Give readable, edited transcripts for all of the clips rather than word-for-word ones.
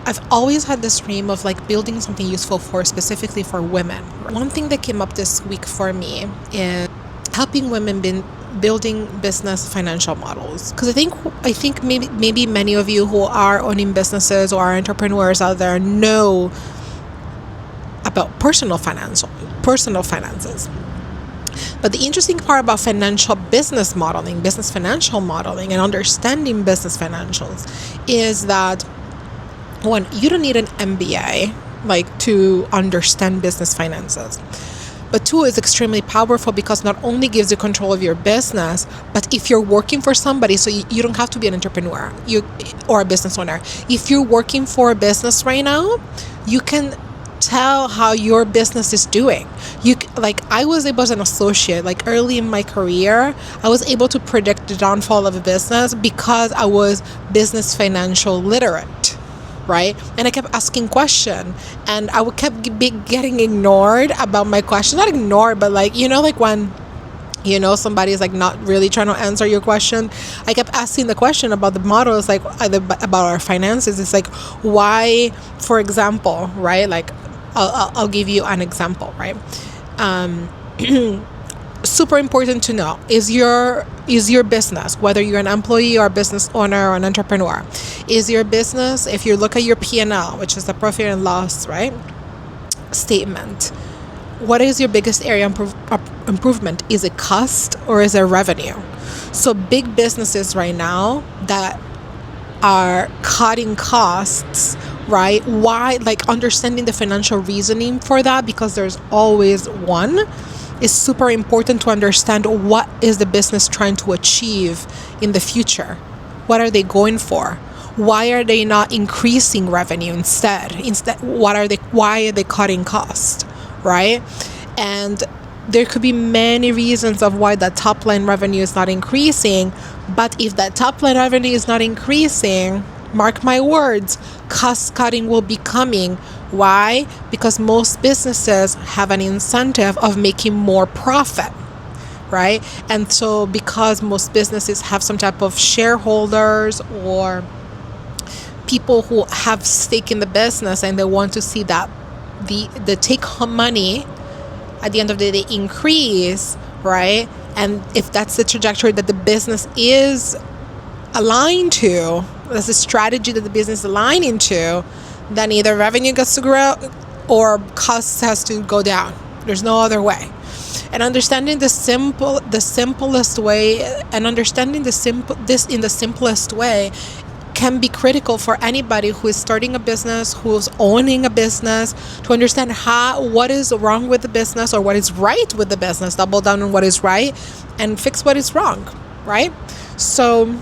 I've always had this dream of like building something useful for specifically for women. One thing that came up this week for me is helping women building business financial models, because I think maybe many of you who are owning businesses or are entrepreneurs out there know about personal finances. But the interesting part about business financial modeling, and understanding business financials is that, one, you don't need an MBA like to understand business finances. But two, is extremely powerful because not only gives you control of your business, but if you're working for somebody, so you don't have to be an entrepreneur or a business owner. If you're working for a business right now, you can tell how your business is doing. I was able, as an associate, like early in my career, I was able to predict the downfall of a business because I was business financial literate. Right? And I kept asking questions, and I would kept getting ignored about my question. Not ignored, but like when somebody is like not really trying to answer your question. I kept asking the question about the models, like about our finances. It's like, why, for example, right? Like I'll give you an example, right? Super important to know is your business, whether you're an employee or a business owner or an entrepreneur, is your business, if you look at your P&L, which is the profit and loss, right, statement, what is your biggest area improvement? Is it cost or is it revenue? So big businesses right now that are cutting costs, right? Why? Like understanding the financial reasoning for that, because there's always one, is super important to understand what is the business trying to achieve in the future. What are they going for? Why are they not increasing revenue instead? Why are they cutting cost, right? And there could be many reasons of why that top line revenue is not increasing. But if that top line revenue is not increasing, mark my words, cost cutting will be coming. Why? Because most businesses have an incentive of making more profit, right? And so because most businesses have some type of shareholders or people who have stake in the business, and they want to see that the take home money at the end of the day increase, right? And if that's the trajectory that the business is aligned to, that's the strategy that the business is aligning to, then either revenue gets to grow or costs has to go down. There's no other way. And understanding the simplest way, and understanding this in the simplest way, can be critical for anybody who is starting a business, who's owning a business, to understand what is wrong with the business or what is right with the business. Double down on what is right and fix what is wrong, right? So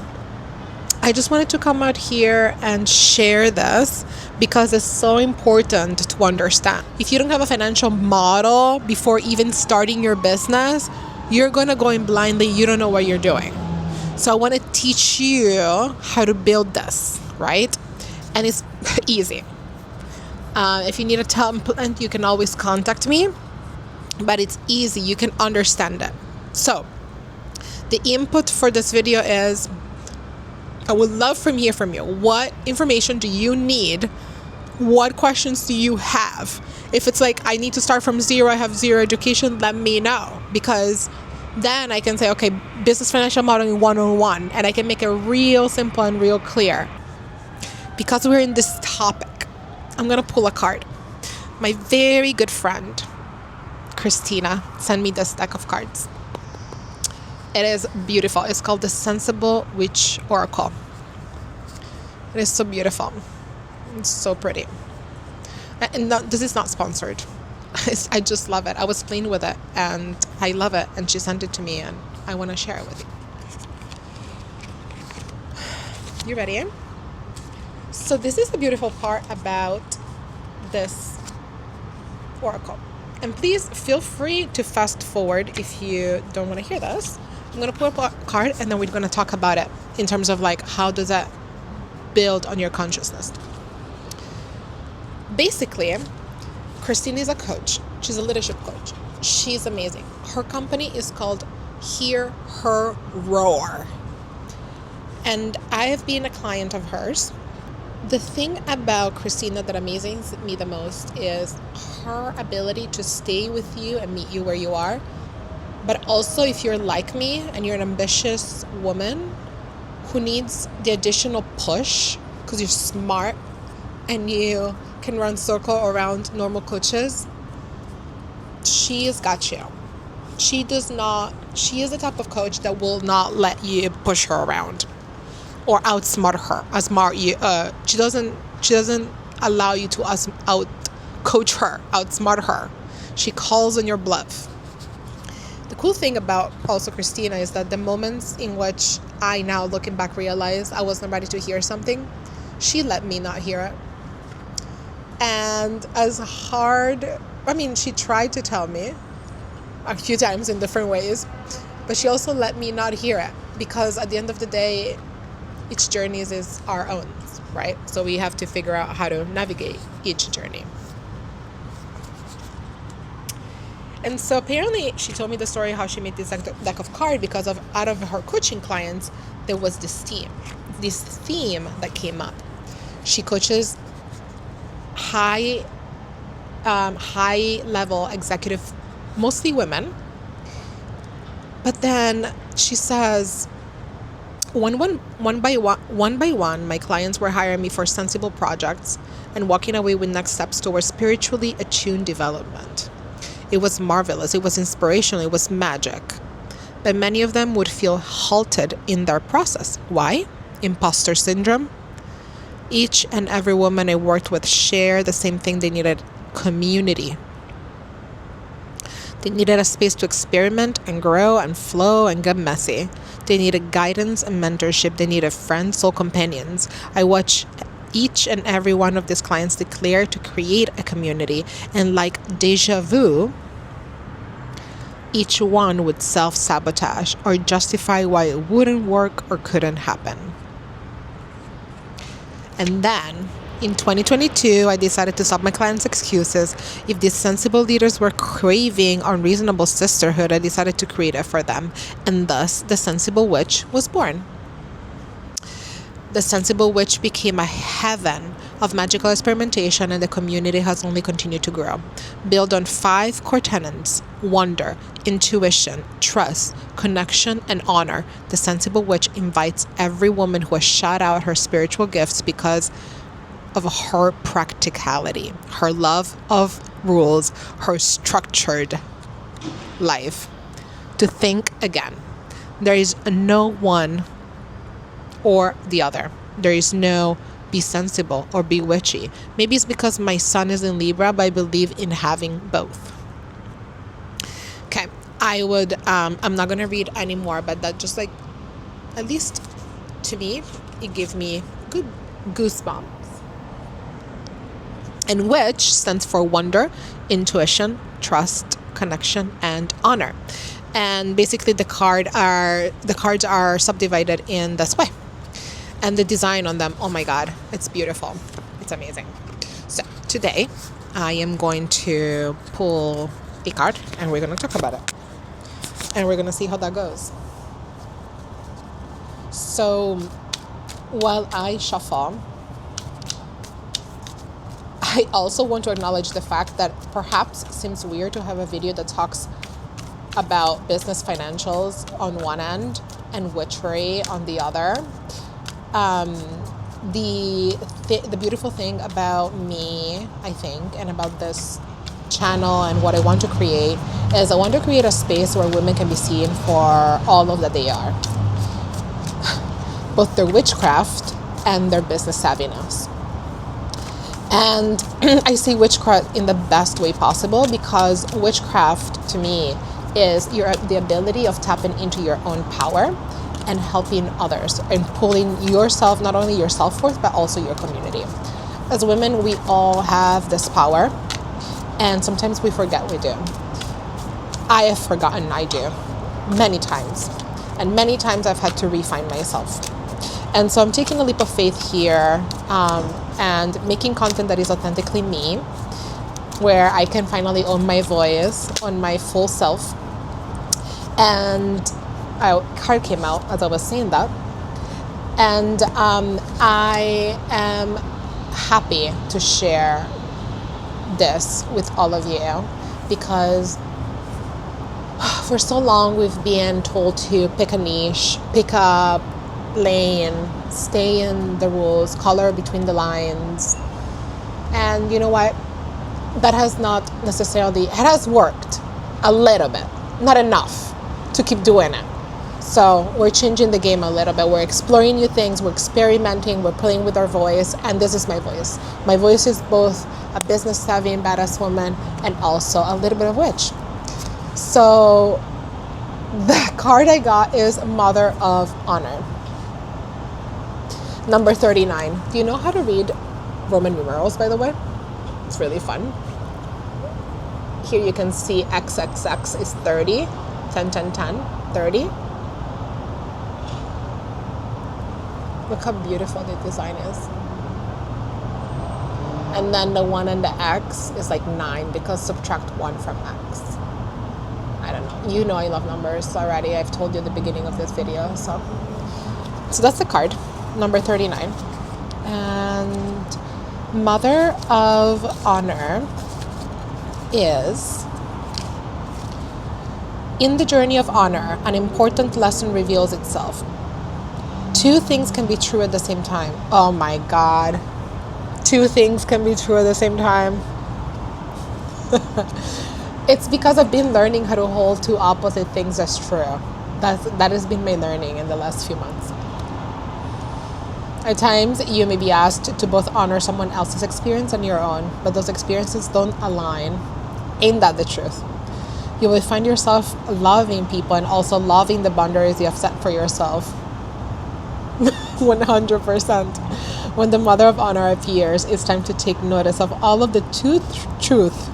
I just wanted to come out here and share this because it's so important to understand. If you don't have a financial model before even starting your business, you're going to go in blindly. You don't know what you're doing. So I want to teach you how to build this, right? And it's easy. If you need a template, you can always contact me, but it's easy. You can understand it. So the input for this video is, I would love to hear from you. What information do you need? What questions do you have? If it's like, I need to start from zero, I have zero education, let me know, because then I can say, okay, business financial modeling 101, and I can make it real simple and real clear. Because we're in this topic, I'm going to pull a card. My very good friend, Christina, sent me this deck of cards. It is beautiful. It's called the Sensible Witch Oracle. It is so beautiful. It's so pretty. And this is not sponsored. I just love it. I was playing with it and I love it. And she sent it to me and I want to share it with you. You ready? So this is the beautiful part about this oracle. And please feel free to fast forward if you don't want to hear this. I'm going to pull up a card and then we're going to talk about it in terms of like, how does that build on your consciousness? Basically, Christine is a coach. She's a leadership coach. She's amazing. Her company is called Hear Her Roar. And I have been a client of hers. The thing about Christina that amazes me the most is her ability to stay with you and meet you where you are. But also, if you're like me and you're an ambitious woman who needs the additional push because you're smart and you can run circle around normal coaches, she's got you. She is the type of coach that will not let you push her around or outsmart her, outsmart you. She doesn't allow you to out coach her, outsmart her. She calls on your bluff. The cool thing about also Christina is that the moments in which I now looking back realize I wasn't ready to hear something, she let me not hear it. And she tried to tell me a few times in different ways, but she also let me not hear it, because at the end of the day, each journey is our own, right? So we have to figure out how to navigate each journey. And so apparently she told me the story how she made this deck of cards because out of her coaching clients, there was this theme that came up. She coaches high level executive, mostly women. But then she says, one by one, my clients were hiring me for sensible projects and walking away with next steps towards spiritually attuned development. It was marvelous, it was inspirational, it was magic. But many of them would feel halted in their process. Why? Imposter syndrome. Each and every woman I worked with shared the same thing. They needed community. They needed a space to experiment and grow and flow and get messy. They needed guidance and mentorship. They needed friends, soul companions. I watched each and every one of these clients declare to create a community, and like deja vu, each one would self-sabotage or justify why it wouldn't work or couldn't happen. And then in 2022, I decided to stop my clients' excuses. If these sensible leaders were craving unreasonable sisterhood, I decided to create it for them. And thus, the Sensible Witch was born. The Sensible Witch became a heaven of magical experimentation, and the community has only continued to grow. Built on 5 core tenets: wonder, intuition, trust, connection, and honor, the Sensible Witch invites every woman who has shot out her spiritual gifts because of her practicality, her love of rules, her structured life, to think again. There is no one or the other. There is no be sensible or be witchy. Maybe it's because my sun is in Libra, but I believe in having both. Okay, I'm not going to read anymore, but that just, like, at least to me, it gave me good goosebumps. And witch stands for wonder, intuition, trust, connection, and honor. And basically the cards are subdivided in this way. And the design on them, oh my God, it's beautiful. It's amazing. So today I am going to pull a card and we're going to talk about it. And we're going to see how that goes. So while I shuffle, I also want to acknowledge the fact that perhaps it seems weird to have a video that talks about business financials on one end and witchery on the other. The beautiful thing about me, I think, and about this channel and what I want to create is I want to create a space where women can be seen for all of that they are. Both their witchcraft and their business savviness. And I see witchcraft in the best way possible, because witchcraft to me is the ability of tapping into your own power and helping others and pulling yourself, not only yourself forth, but also your community. As women, we all have this power, and sometimes we forget we do. I have forgotten I do many times, and many times I've had to refine myself. And so I'm taking a leap of faith here, and making content that is authentically me, where I can finally own my voice, own my full self. And a card came out as I was saying that. And I am happy to share this with all of you, because for so long we've been told to pick a niche, pick a lane, stay in the rules, color between the lines. And you know what? That has not necessarily, it has worked a little bit, not enough to keep doing it. So we're changing the game a little bit. We're exploring new things, we're experimenting, we're playing with our voice, and this is my voice. My voice is both a business savvy and badass woman, and also a little bit of witch. So the card I got is Mother of Honor. Number 39. Do you know how to read Roman numerals, by the way? It's really fun. Here you can see XXX is 30, 10, 10, 10, 30. Look how beautiful the design is. And then the 1 and the X is like 9, because subtract 1 from X. I don't know. You know I love numbers already. I've told you at the beginning of this video. So that's the card, number 39. And Mother of Honor is, in the journey of honor, an important lesson reveals itself. Two things can be true at the same time. Oh my God. Two things can be true at the same time. It's because I've been learning how to hold two opposite things as true. That has been my learning in the last few months. At times, you may be asked to both honor someone else's experience and your own, but those experiences don't align. Ain't that the truth? You will find yourself loving people and also loving the boundaries you have set for yourself. 100%. When the Mother of Honor appears, it's time to take notice of all of the truth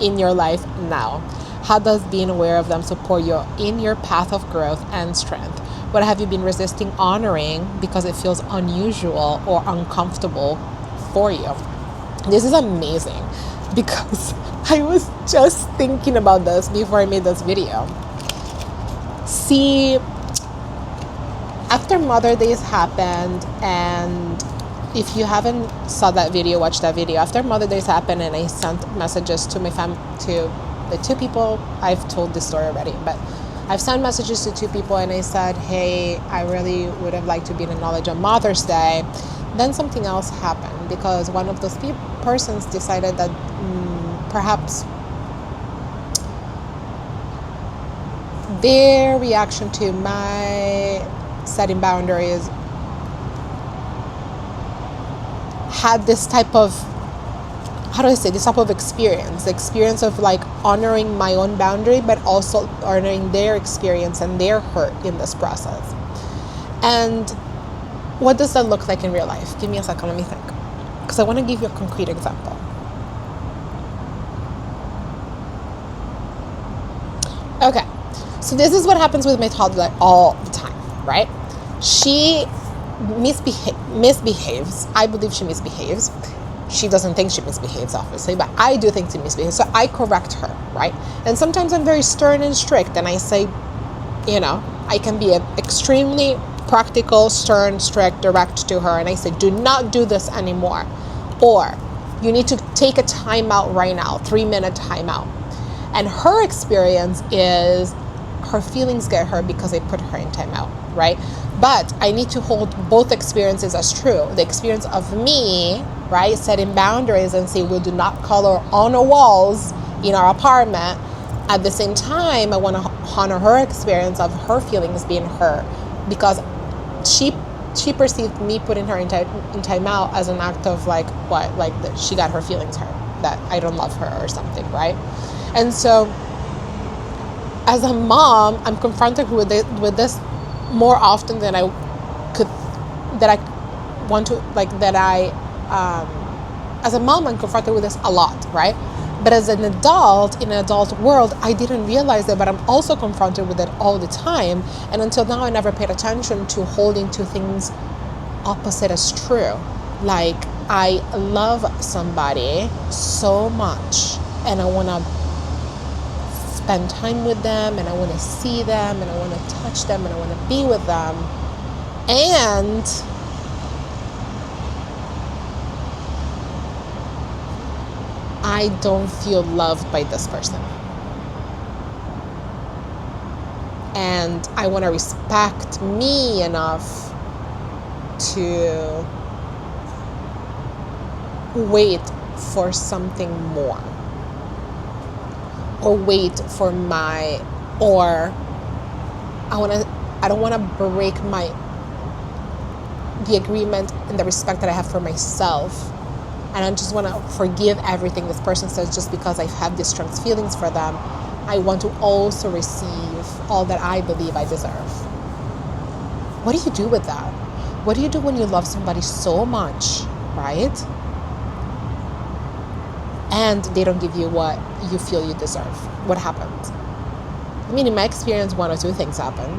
in your life now. How does being aware of them support you in your path of growth and strength? What have you been resisting honoring because it feels unusual or uncomfortable for you? This is amazing, because I was just thinking about this before I made this video. See, after Mother Days happened, and if you haven't saw that video, watch that video. After Mother Days happened, and I sent messages to my to the two people, I've told this story already, but I've sent messages to two people, and I said, hey, I really would have liked to be in the knowledge on Mother's Day. Then something else happened, because one of those persons decided that perhaps their reaction to my setting boundaries had this type of, how do I say, this type of experience, the experience of like honoring my own boundary, but also honoring their experience and their hurt in this process. And what does that look like in real life? Give me a second, let me think, because I want to give you a concrete example. Okay, so this is what happens with my toddler all the time, right? She misbehaves. I believe she misbehaves. She doesn't think she misbehaves, obviously, but I do think she misbehaves. So I correct her, right? And sometimes I'm very stern and strict, and I say, you know, I can be extremely practical, stern, strict, direct to her, and I say, do not do this anymore. Or you need to take a timeout right now, 3-minute timeout. And her experience is her feelings get hurt because I put her in timeout, right? But I need to hold both experiences as true. The experience of me, right, setting boundaries and say we do not color on the walls in our apartment. At the same time, I want to honor her experience of her feelings being hurt, because she perceived me putting her in timeout as an act of like what, like that she got her feelings hurt, that I don't love her or something, right? And so as a mom, I'm confronted with this more often than I want to, as a mom, I'm confronted with this a lot, right? But as an adult, in an adult world, I didn't realize it, but I'm also confronted with it all the time. And until now, I never paid attention to holding two things opposite as true. Like, I love somebody so much, and I want to spend time with them, and I want to see them, and I want to touch them, and I want to be with them. And I don't feel loved by this person. And I want to respect me enough to wait for something more, or wait for or I don't want to break the agreement and the respect that I have for myself, and I just want to forgive everything this person says just because I have these strong feelings for them. I want to also receive all that I believe I deserve. What do you do with that? What do you do when you love somebody so much, right? And they don't give you what you feel you deserve? What happens? I mean, in my experience, one or two things happen.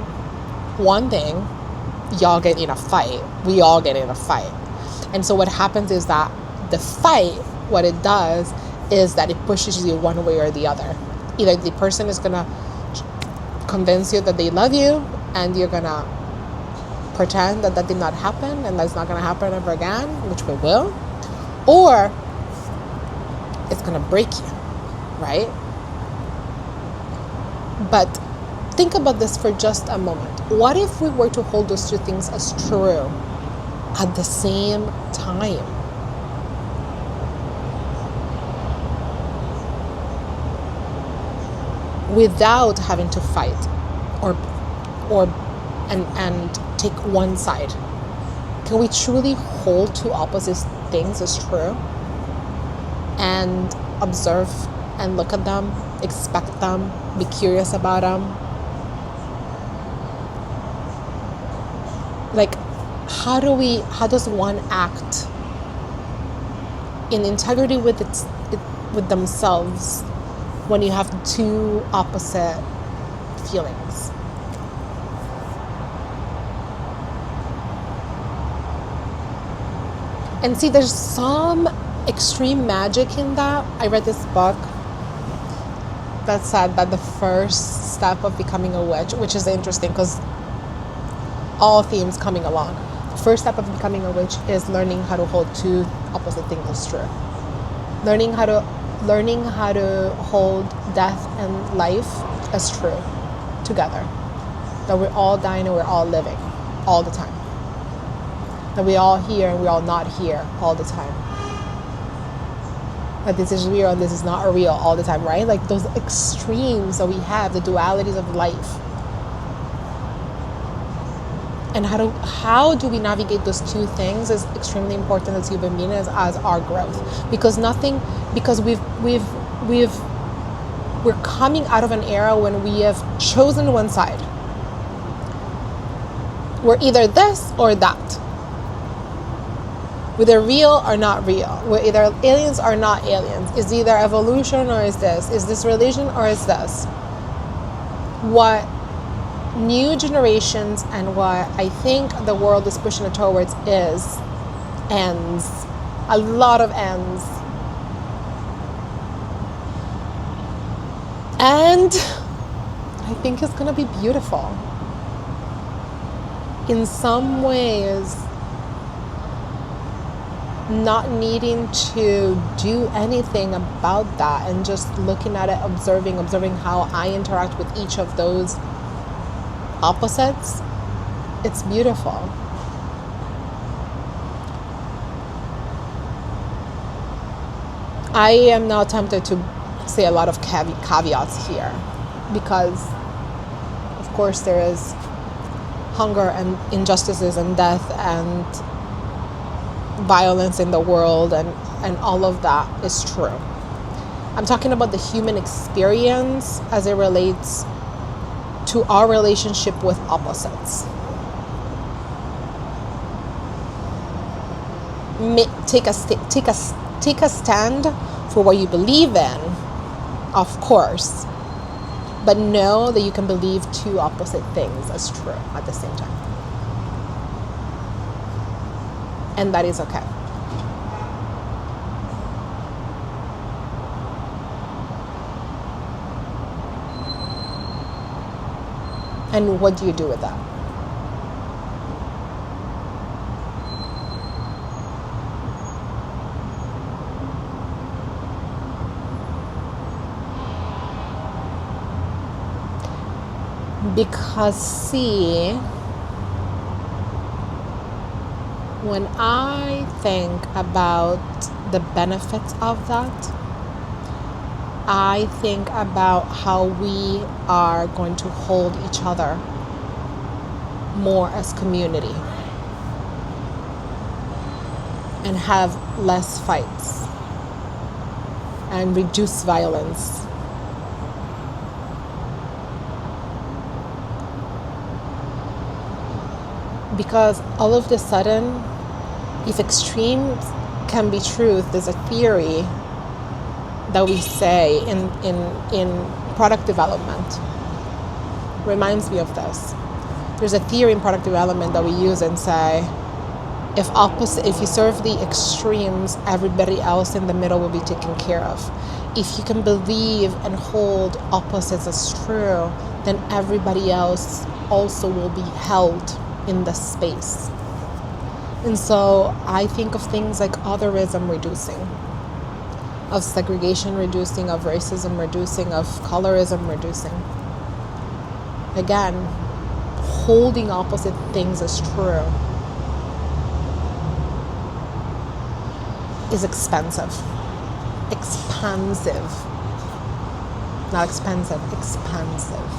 One thing, y'all get in a fight. We all get in a fight. And so what happens is that the fight, what it does is that it pushes you one way or the other. Either the person is going to convince you that they love you, and you're going to pretend that did not happen and that's not going to happen ever again, which we will. Or it's going to break you, right? But think about this for just a moment. What if we were to hold those two things as true at the same time? Without having to fight and take one side. Can we truly hold two opposite things as true and observe and look at them, expect them, be curious about them? Like, how does one act in integrity with themselves when you have two opposite feelings? And see, there's some extreme magic in that. I read this book that said that the first step of becoming a witch, which is interesting because all themes coming along, the first step of becoming a witch is learning how to hold two opposite things as true. Learning how to hold death and life as true together. That we're all dying and we're all living all the time. That we're all here and we're all not here all the time. That this is real and this is not real all the time, right? Like those extremes that we have, the dualities of life. And how do we navigate those two things is extremely important as human beings, as our growth. Because we're coming out of an era when we have chosen one side. We're either this or that. Whether real or not real. We're either aliens or not aliens. Is either evolution or is this? Is this religion or is this? What new generations and what I think the world is pushing it towards is ends. A lot of ends. And I think it's going to be beautiful. In some ways, not needing to do anything about that and just looking at it, observing how I interact with each of those opposites. It's beautiful. I am now tempted to say a lot of caveats here because of course there is hunger and injustices and death and violence in the world, and all of that is true. I'm talking about the human experience as it relates to our relationship with opposites. Take a stand for what you believe in, of course, but know that you can believe two opposite things as true at the same time. And that is okay. And what do you do with that? Because, see, when I think about the benefits of that, I think about how we are going to hold each other more as community and have less fights and reduce violence. Because all of a sudden, if extremes can be truth, there's a theory that we say in product development. Reminds me of this. There's a theory in product development that we use and say, if you serve the extremes, everybody else in the middle will be taken care of. If you can believe and hold opposites as true, then everybody else also will be held in the space. And so I think of things like otherism reducing, of segregation reducing, of racism reducing, of colorism reducing. Again, holding opposite things as true is expansive. Not expensive, expansive.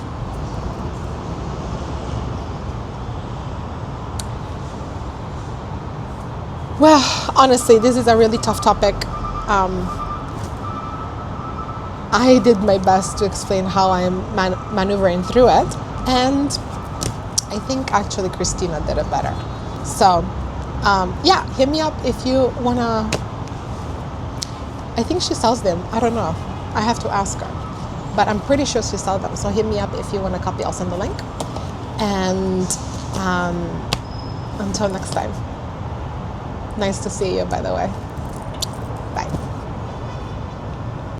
Well, honestly, this is a really tough topic. I did my best to explain how I am maneuvering through it, and I think actually Christina did it better. So, hit me up if you wanna. I think she sells them. I don't know. I have to ask her, but I'm pretty sure she sells them. So hit me up if you want a copy. I'll send the link. And until next time. Nice to see you, by the way.